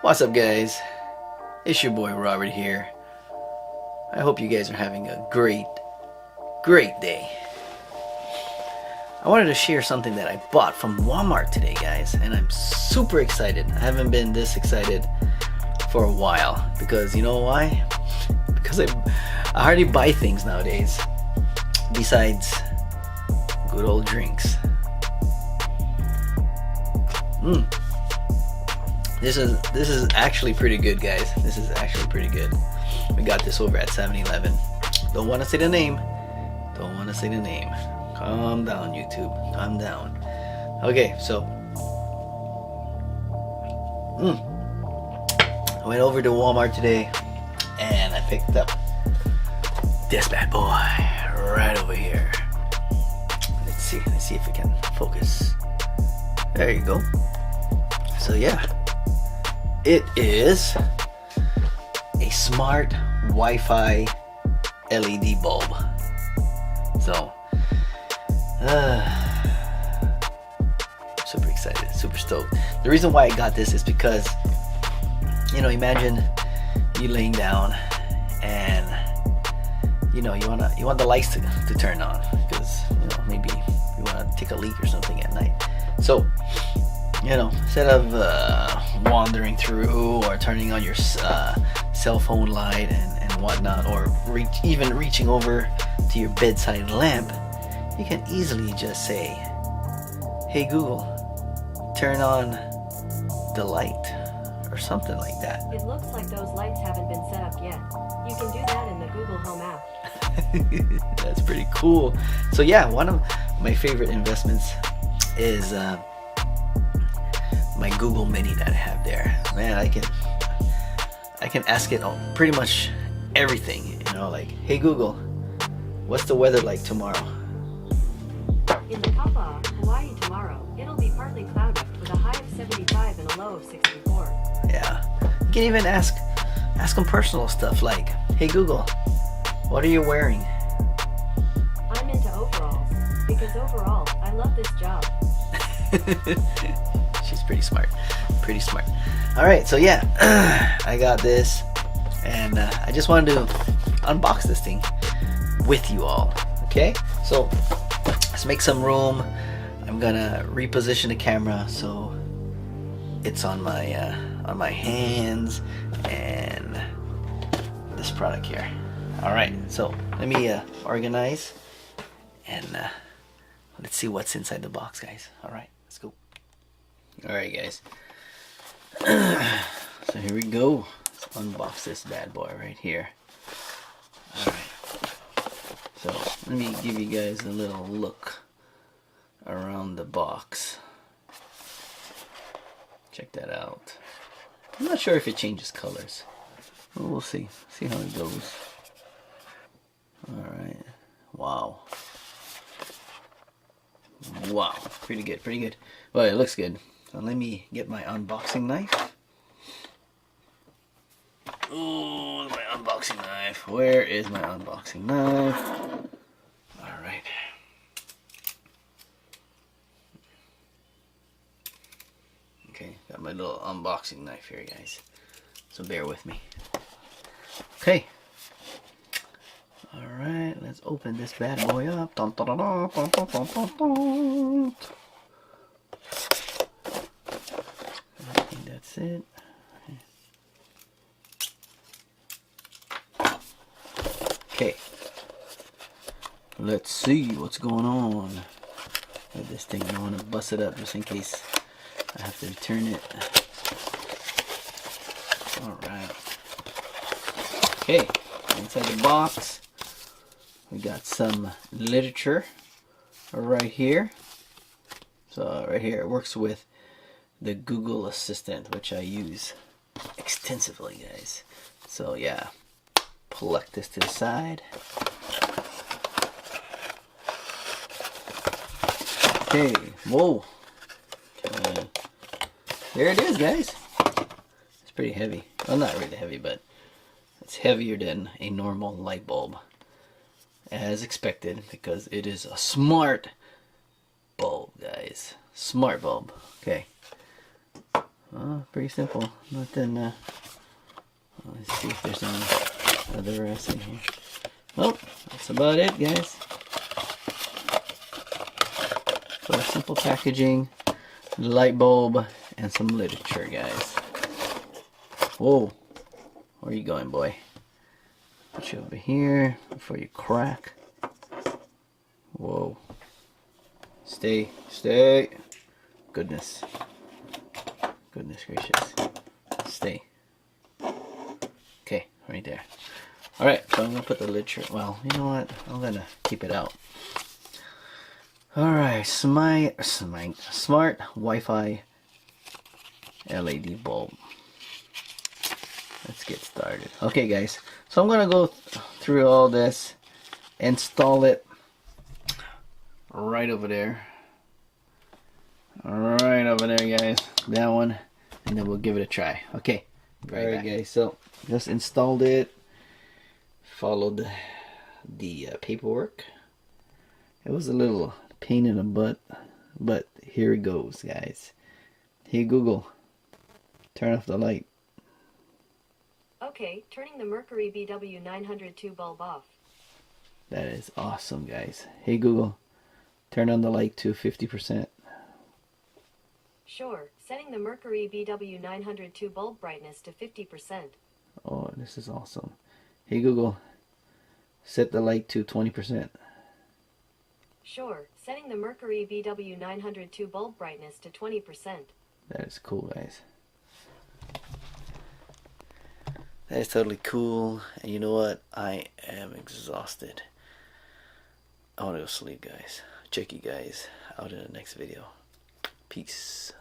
What's up, guys? It's your boy Robert here. I hope you guys are having a great day. I wanted to share something that I bought from Walmart today, guys, and I'm super excited. I haven't been this excited for a while because you know why? Because I hardly buy things nowadays besides good old drinks. This is actually pretty good, guys. This is actually pretty good. We got this over at 7-Eleven. Don't want to say the name. Don't want to say the name. Calm down, YouTube. Calm down. Okay, so I went over to Walmart today and I picked up this bad boy right over here. Let's see if we can focus. There you go. So yeah, it is a smart Wi-Fi LED bulb. So super excited, super stoked. The reason why I got this is because, you know, imagine you laying down and you want the lights to turn on because, you know, maybe you want to take a leak or something at night. So, you know, instead of wandering through or turning on your cell phone light and whatnot, or even reaching over to your bedside lamp, you can easily just say, "Hey Google, turn on the light," or something like that. It looks like those lights haven't been set up yet. You can do that in the Google Home app. That's pretty cool. So yeah, one of my favorite investments is my Google Mini that I have there. Man, I can ask it pretty much everything, you know, like, "Hey Google, what's the weather like tomorrow?" In the Kapaa, Hawaii tomorrow, it'll be partly cloudy with a high of 75 and a low of 64. Yeah, you can even ask them personal stuff like, "Hey Google, what are you wearing?" I'm into overalls because overall, I love this job. She's pretty smart. All right, so yeah, I got this, and I just wanted to unbox this thing with you all. Okay, so let's make some room. I'm gonna reposition the camera so it's on my hands and this product here. All right, so let me organize and let's see what's inside the box, guys. All right, let's go. All right, guys. So here we go. Let's unbox this bad boy right here. All right. So let me give you guys a little look around the box. Check that out. I'm not sure if it changes colors. Well, we'll see. See how it goes. All right. Wow. Wow. Pretty good. Well, it looks good. So let me get my unboxing knife. Ooh, my unboxing knife. Where is my unboxing knife? All right. Okay, got my little unboxing knife here, guys. So bear with me. Okay. All right, let's open this bad boy up. Dun, dun, dun, dun, dun, dun, dun, dun, dun. I think that's it. Okay. Let's see what's going on with this thing. I want to bust it up just in case I have to return it. Alright. Okay, inside the box we got some literature right here. So right here it works with the Google Assistant, which I use extensively, guys. So yeah, pluck this to the side. Okay, whoa. Okay. There it is, guys. It's pretty heavy. Well, not really heavy, but it's heavier than a normal light bulb, as expected, because it is a smart bulb, guys. Smart bulb. Okay. Pretty simple. Nothing. Let's see if there's any other rest in here. Well, that's about it, guys. So simple packaging, light bulb, and some literature, guys. Whoa, where are you going, boy? Put you over here before you crack. Whoa. Stay. Goodness gracious. Stay. Okay, right there. Alright, so I'm gonna put the literature. Well, you know what? I'm gonna keep it out. Alright, smart Wi-Fi LED bulb. Let's get started. Okay, guys, so I'm gonna go through all this, install it right over there. Right over there, guys. That one, and then we'll give it a try. Okay. Alright, guys, so just installed it. Followed the paperwork. It was a little pain in the butt, but here it goes, guys. Hey Google, turn off the light. Okay, turning the Mercury BW902 bulb off. That is awesome, guys. Hey Google, turn on the light to 50%. Sure, setting the Mercury BW902 bulb brightness to 50%. Oh, this is awesome. Hey Google, set the light to 20%. Sure, setting the Mercury BW902 bulb brightness to 20%. That is cool, guys. That is totally cool. And you know what? I am exhausted. I want to go sleep, guys. Check you guys out in the next video. Peace.